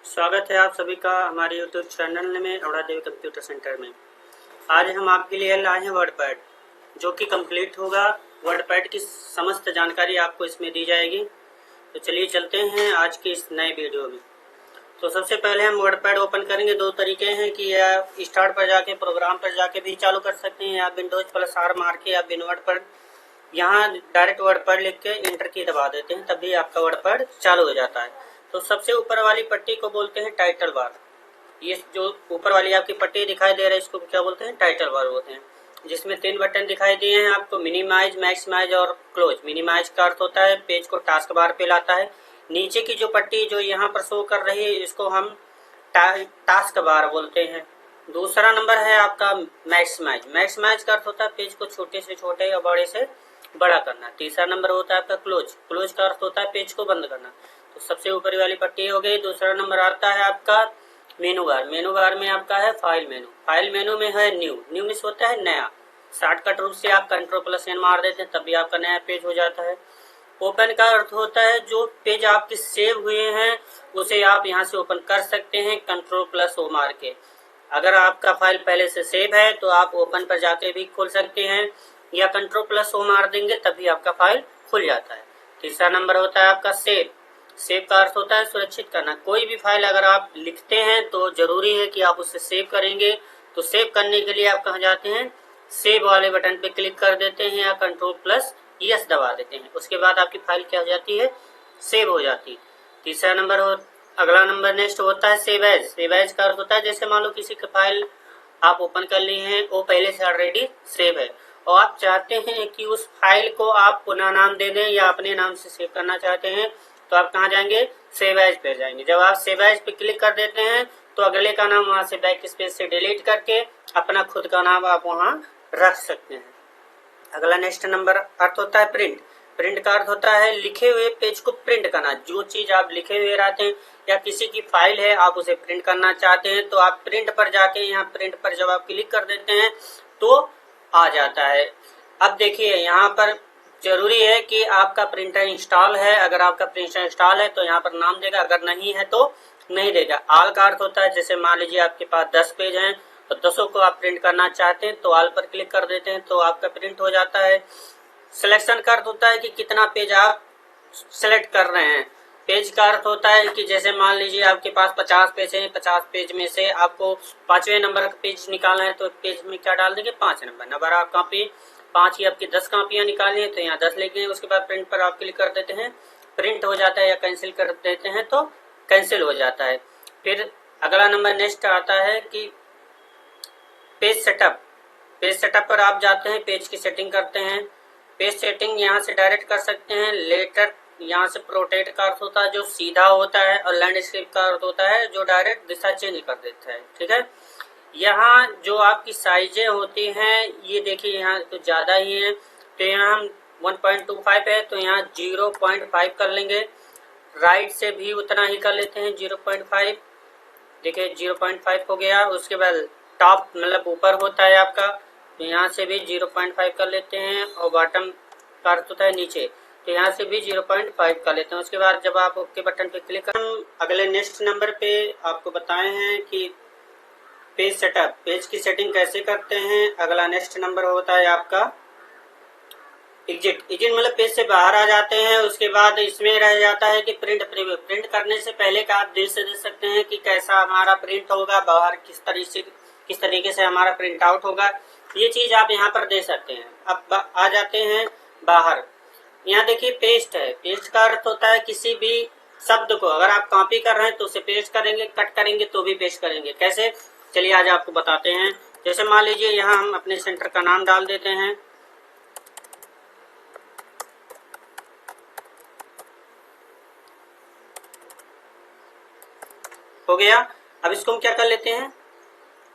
स्वागत है आप सभी का हमारे YouTube चैनल में अरोड़ा देवी कंप्यूटर सेंटर में। आज हम आपके लिए लाए हैं वर्डपैड, जो कि कंप्लीट होगा। वर्डपैड की समस्त जानकारी आपको इसमें दी जाएगी। तो चलिए चलते हैं आज की इस नए वीडियो में। तो सबसे पहले हम वर्डपैड ओपन करेंगे। दो तरीके हैं कि आप स्टार्ट पर जाके प्रोग्राम पर जाके भी चालू कर सकते हैं, या विंडोज+R मार के आप विनवर्ड पर यहाँ डायरेक्ट वर्डपैड लिख के एंटर की दबा देते हैं, तभी आपका वर्डपैड चालू हो जाता है। तो सबसे ऊपर वाली पट्टी को बोलते हैं टाइटल बार। ये जो ऊपर वाली आपकी पट्टी दिखाई दे रही है इसको क्या बोलते हैं? टाइटल बार बोलते हैं। जिसमें 3 बटन दिखाई दिए हैं आपको, मिनिमाइज, मैक्सिमाइज और क्लोज। मिनिमाइज का अर्थ होता है पेज को टास्क बार पे लाता है। नीचे की जो पट्टी जो यहाँ पर शो कर रही है इसको हम टास्क बार बोलते हैं। दूसरा नंबर है आपका मैक्सिमाइज। मैक्सिमाइज का अर्थ होता है पेज को छोटे से छोटे और बड़े से बड़ा करना। तीसरा नंबर होता है आपका क्लोज। क्लोज का अर्थ होता है पेज को बंद करना। तो सबसे ऊपर वाली पट्टी हो गई। दूसरा नंबर आता है आपका मेनू बार। मेनू बार में आपका है फाइल मेनू। फाइल मेनू में है न्यू। न्यू मीन्स होता है नया। शॉर्टकट रूप से आप Ctrl+N मार देते हैं तभी आपका नया पेज हो जाता है। ओपन का अर्थ होता है जो पेज आपके सेव हुए हैं उसे आप यहाँ से ओपन कर सकते हैं Ctrl+O मार के। अगर आपका फाइल पहले से सेव है तो आप ओपन पर जाके भी खोल सकते हैं, या Ctrl+O मार देंगे तभी आपका फाइल खुल जाता है। तीसरा नंबर होता है आपका सेव। सेव का अर्थ होता है सुरक्षित करना। कोई भी फाइल अगर आप लिखते हैं तो जरूरी है कि आप उसे सेव करेंगे। तो सेव करने के लिए आप कहाँ जाते हैं? सेव वाले बटन पे क्लिक कर देते हैं या Ctrl+S दबा देते हैं। उसके बाद आपकी फाइल क्या हो जाती है? सेव हो जाती है। तीसरा नंबर अगला नंबर नेक्स्ट होता है सेव एज। सेव एज का अर्थ होता है जैसे मान लो किसी की फाइल आप ओपन कर लिए हैं, वो पहले से ऑलरेडी सेव है और आप चाहते हैं कि उस फाइल को आप पुनः नाम दे दें या अपने नाम से सेव करना चाहते हैं, तो आप कहाँ जाएंगे? सेव एज पे जाएंगे। जब आप सेव एज पे क्लिक कर देते हैं तो अगले का नाम वहां से बैक स्पेस से डिलीट करके अपना खुद का नाम आप वहां रख सकते हैं। अगला नेक्स्ट नंबर अर्थ होता है प्रिंट। प्रिंट का अर्थ होता है लिखे हुए पेज को प्रिंट करना। जो चीज आप लिखे हुए रहते हैं या किसी की फाइल है आप उसे प्रिंट करना चाहते हैं तो आप प्रिंट पर जाके यहाँ प्रिंट पर जब आप क्लिक कर देते हैं तो आ जाता है। अब देखिए यहाँ पर जरूरी है कि आपका प्रिंटर इंस्टॉल है। अगर आपका प्रिंटर इंस्टॉल है तो यहाँ पर नाम देगा, अगर नहीं है तो नहीं देगा। आल का अर्थ होता है जैसे मान लीजिए आपके पास 10 पेज हैं तो 10 को आप प्रिंट करना चाहते हैं तो आल पर क्लिक कर देते हैं तो आपका प्रिंट हो जाता है। सिलेक्शन का अर्थ होता है कि कितना पेज आप सिलेक्ट कर रहे हैं। पेज का अर्थ होता है कि जैसे मान लीजिए आपके पास 50 पेज हैं, 50 पेज में से आपको 5वें नंबर का पेज निकालना है तो पेज में क्या डाल देंगे? 5 नंबर आप कॉपी 5 की आपकी 10 कॉपियां निकालनी है तो यहाँ 10 लिखेंगे। उसके बाद प्रिंट पर आप क्लिक कर देते हैं, प्रिंट हो जाता है, या कैंसिल कर देते हैं तो कैंसिल हो जाता है। फिर अगला नंबर नेक्स्ट आता है कि पेज सेटअप। पेज सेटअप पर आप जाते हैं, पेज की सेटिंग करते हैं। पेज सेटिंग यहाँ से डायरेक्ट कर सकते हैं। लेटर यहाँ से प्रोटेक्ट का अर्थ होता है जो सीधा होता है, और लैंडस्केप का अर्थ होता है जो डायरेक्ट दिशा चेंज कर देता है। ठीक है। यहाँ जो आपकी साइजें होती हैं ये देखिए यहाँ तो ज्यादा ही है, तो यहाँ हम 1.25 है तो यहाँ 0.5 कर लेंगे। राइट से भी उतना ही कर लेते हैं 0.5। देखिए 0.5 हो गया। उसके बाद टॉप मतलब ऊपर होता है आपका, तो यहाँ से भी 0.5 कर लेते हैं, और बॉटम का अर्थ होता है नीचे, तो यहाँ से भी 0.5 कर लेते हैं। उसके बाद जब आप ओके बटन पे क्लिक करें, अगले नेक्स्ट नंबर पे आपको बताए हैं कि पेज सेटअप, पेज की सेटिंग कैसे करते हैं। अगला नेक्स्ट नंबर होता है आपका एग्जिट। एग्जिट मतलब पेज से बाहर आ जाते हैं। उसके बाद इसमें रह जाता है कि प्रिंट प्रीव्यू। प्रिंट करने से पहले का आप दिल से दे सकते हैं कि कैसा हमारा प्रिंट होगा, बाहर किस तरीके से हमारा प्रिंट आउट होगा, ये चीज आप यहाँ पर दे सकते हैं। अब आ जाते हैं बाहर। यहाँ देखिए पेस्ट है। पेस्ट का अर्थ होता है किसी भी शब्द को अगर आप कॉपी कर रहे हैं तो उसे पेस्ट करेंगे, कट करेंगे तो भी पेस्ट करेंगे। कैसे? चलिए आज आपको बताते हैं। जैसे मान लीजिए यहाँ हम अपने सेंटर का नाम डाल देते हैं, हो गया। अब इसको हम क्या कर लेते हैं?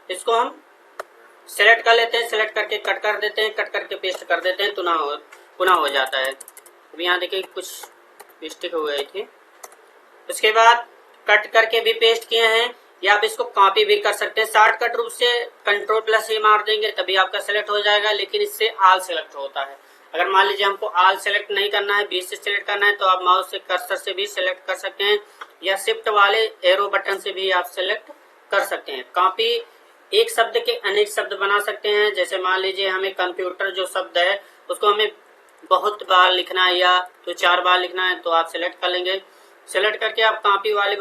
इसको हम सेलेक्ट कर लेते हैं, सेलेक्ट करके कट कर देते हैं, कट करके पेस्ट कर देते हैं, पुनः हो जाता है। अब यहाँ देखिए कुछ मिस्टेक हो गई थी। उसके बाद कट करके भी पेस्ट किए हैं, या आप इसको कॉपी भी कर सकते हैं। शॉर्टकट रूप से Ctrl+A मार देंगे तभी आपका सेलेक्ट हो जाएगा, लेकिन इससे आल सेलेक्ट होता है। अगर मान लीजिए हमको ऑल सेलेक्ट नहीं करना है, बीच से सेलेक्ट करना है, तो आप माउस से कर्सर से भी सेलेक्ट कर सकते हैं या शिफ्ट वाले एरो बटन से भी आप सेलेक्ट कर सकते हैं। कॉपी एक शब्द के अनेक शब्द बना सकते हैं। जैसे मान लीजिए हमें कंप्यूटर जो शब्द है उसको हमें बहुत बार लिखना है या तो 4 बार लिखना है, तो आप सेलेक्ट कर लेंगे। सेलेक्ट करके आप कॉपी वाले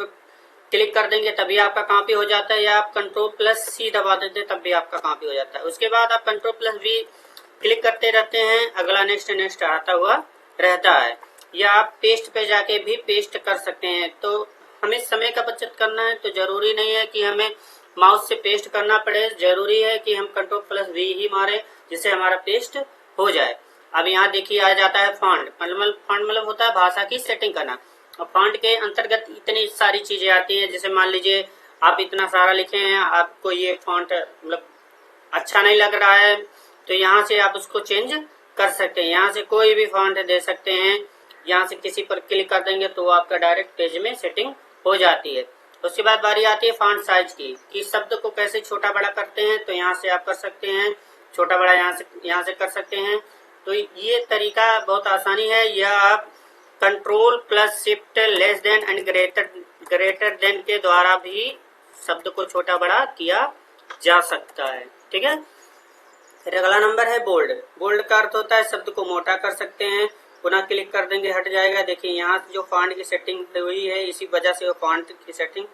क्लिक कर देंगे तभी आपका कॉपी हो जाता है, या आप Ctrl+C दबा देते हैं तब भी आपका कॉपी हो जाता है। उसके बाद आप Ctrl+V क्लिक करते रहते हैं, अगला नेक्स्ट आता हुआ रहता है। या आप पेस्ट पे जाके भी पेस्ट कर सकते हैं। तो हमें समय का बचत करना है, तो जरूरी नहीं है कि हमें माउस से पेस्ट करना पड़े, जरूरी है कि हम Ctrl+V ही मारे जिससे हमारा पेस्ट हो जाए। अब यहाँ देखिए आ जाता है फॉन्ट मतलब होता है भाषा की सेटिंग करना। और फॉन्ट के अंतर्गत इतनी सारी चीजें आती हैं। जैसे मान लीजिए आप इतना सारा लिखे हैं, आपको ये फॉन्ट मतलब अच्छा नहीं लग रहा है, तो यहाँ से आप उसको चेंज कर सकते हैं। यहाँ से कोई भी फॉन्ट दे सकते हैं, यहाँ से किसी पर क्लिक कर देंगे तो आपका डायरेक्ट पेज में सेटिंग हो जाती है। उसके बाद बारी आती है फॉन्ट साइज की, कि शब्द को कैसे छोटा बड़ा करते हैं। तो यहाँ से आप कर सकते हैं छोटा बड़ा, यहाँ से कर सकते हैं। तो ये तरीका बहुत आसानी है। या आप Ctrl+Shift less than and greater than के द्वारा भी शब्द को छोटा बड़ा किया जा सकता है। ठीक है। फिर अगला नंबर है बोल्ड। बोल्ड का अर्थ होता है शब्द को मोटा कर सकते हैं। पुनः क्लिक कर देंगे, हट जाएगा। देखिए यहाँ से जो फॉन्ट की सेटिंग हुई है, इसी वजह से वो फॉन्ट की सेटिंग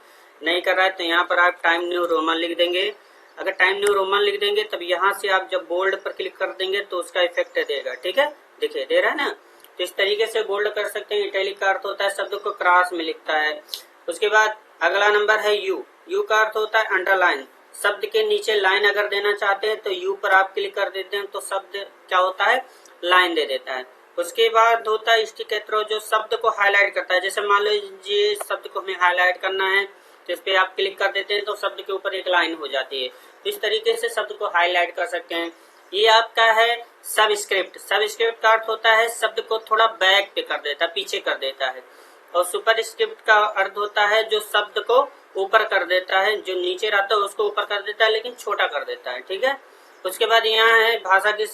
नहीं कर रहा है। तो यहाँ पर आप टाइम न्यू रोमन लिख देंगे। अगर टाइम न्यू रोमन लिख देंगे तब यहाँ से आप जब बोल्ड पर क्लिक कर देंगे तो उसका इफेक्ट देगा। ठीक है, देखिए दे रहा है ना। तो इस तरीके से बोल्ड कर सकते हैं। इटैलिक का अर्थ होता है शब्द को क्रॉस में लिखता है। उसके बाद अगला नंबर है यू। यू का अर्थ होता है अंडरलाइन। शब्द के नीचे लाइन अगर देना चाहते हैं तो यू पर आप क्लिक कर देते हैं तो शब्द क्या होता है, लाइन दे देता है। उसके बाद होता है स्टिक एरो, जो शब्द को हाईलाइट करता है। जैसे मान लीजिए शब्द को हमें हाईलाइट करना है तो इस पे आप क्लिक कर देते हैं तो शब्द के ऊपर एक लाइन हो जाती है। तो इस तरीके से शब्द को हाईलाइट कर सकते हैं। ये आपका है सबस्क्रिप्ट। सबस्क्रिप्ट का अर्थ होता है शब्द को थोड़ा बैक पे कर देता है, पीछे कर देता है। और सुपरस्क्रिप्ट का अर्थ होता है जो शब्द को ऊपर कर देता है, जो नीचे रहता है उसको ऊपर कर देता है लेकिन छोटा कर देता है। ठीक है। उसके बाद यहाँ है भाषा की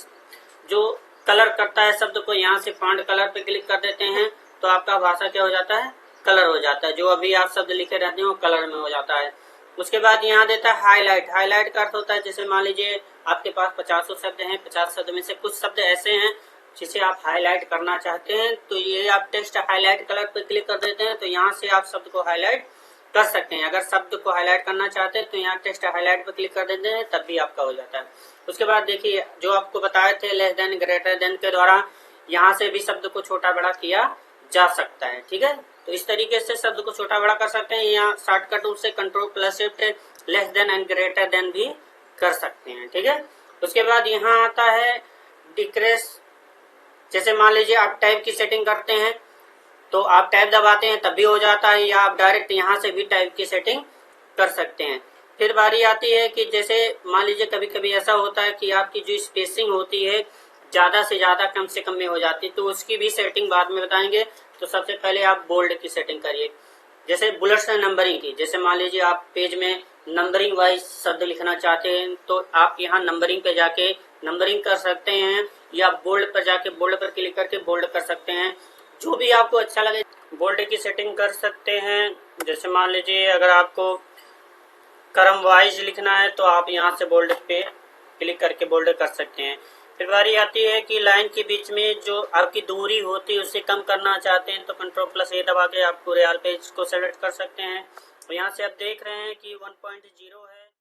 जो कलर करता है शब्द को। यहाँ से फॉन्ट कलर पे क्लिक कर देते हैं तो आपका भाषा क्या हो जाता है, कलर हो जाता है। जो अभी आप शब्द लिखे रहते हैं वो कलर में हो जाता है। उसके बाद यहाँ देता है हाईलाइट। हाईलाइट का अर्थ होता है जैसे मान लीजिए आपके पास 50 शब्द हैं, 50 शब्द में से कुछ शब्द ऐसे हैं जिसे आप हाईलाइट करना चाहते हैं, तो ये आप टेक्स्ट हाईलाइट कलर पे क्लिक कर देते हैं तो यहाँ से आप शब्द को हाईलाइट कर सकते हैं। अगर शब्द को हाईलाइट करना चाहते हैं तो यहाँ टेक्स्ट हाईलाइट पे क्लिक कर देते हैं तब भी आपका हो जाता है। उसके बाद देखिए जो आपको बताए थे लेस देन ग्रेटर देन के द्वारा यहाँ से भी शब्द को छोटा बड़ा किया जा सकता है। ठीक है। तो इस तरीके से शब्द को छोटा बड़ा कर सकते हैं। यहाँ शॉर्टकट रूप से Ctrl+Shift less than and greater than भी कर सकते हैं। ठीक है। उसके बाद यहाँ आता है डिक्रेस। जैसे मान लीजिए आप टाइप की सेटिंग करते हैं तो आप टैब दबाते हैं तब भी हो जाता है, या आप डायरेक्ट यहाँ से भी टाइप की सेटिंग कर सकते हैं। फिर बारी आती है कि जैसे मान लीजिए कभी कभी ऐसा होता है कि आपकी जो स्पेसिंग होती है ज़्यादा से ज़्यादा कम से कम में हो जाती है, तो उसकी भी सेटिंग बाद में बताएंगे। तो सबसे पहले आप बोल्ड की सेटिंग करिए। जैसे बुलेट्स है नंबरिंग की। जैसे मान लीजिए आप पेज में नंबरिंग वाइज शब्द लिखना चाहते हैं तो आप यहाँ नंबरिंग पे जाके नंबरिंग कर सकते हैं, या बोल्ड पर जाके बोल्ड पर क्लिक करके बोल्ड कर सकते हैं। जो भी आपको अच्छा लगे बोल्ड की सेटिंग कर सकते हैं। जैसे मान लीजिए अगर आपको क्रम वाइज लिखना है तो आप यहाँ से बोल्ड पे क्लिक करके बोल्ड कर सकते हैं। फिर बारी आती है कि लाइन के बीच में जो आपकी दूरी होती है उसे कम करना चाहते हैं तो Ctrl+A दबा के आप पूरे ऑल पेज को सेलेक्ट कर सकते हैं। तो यहाँ से आप देख रहे हैं कि 1.0 है।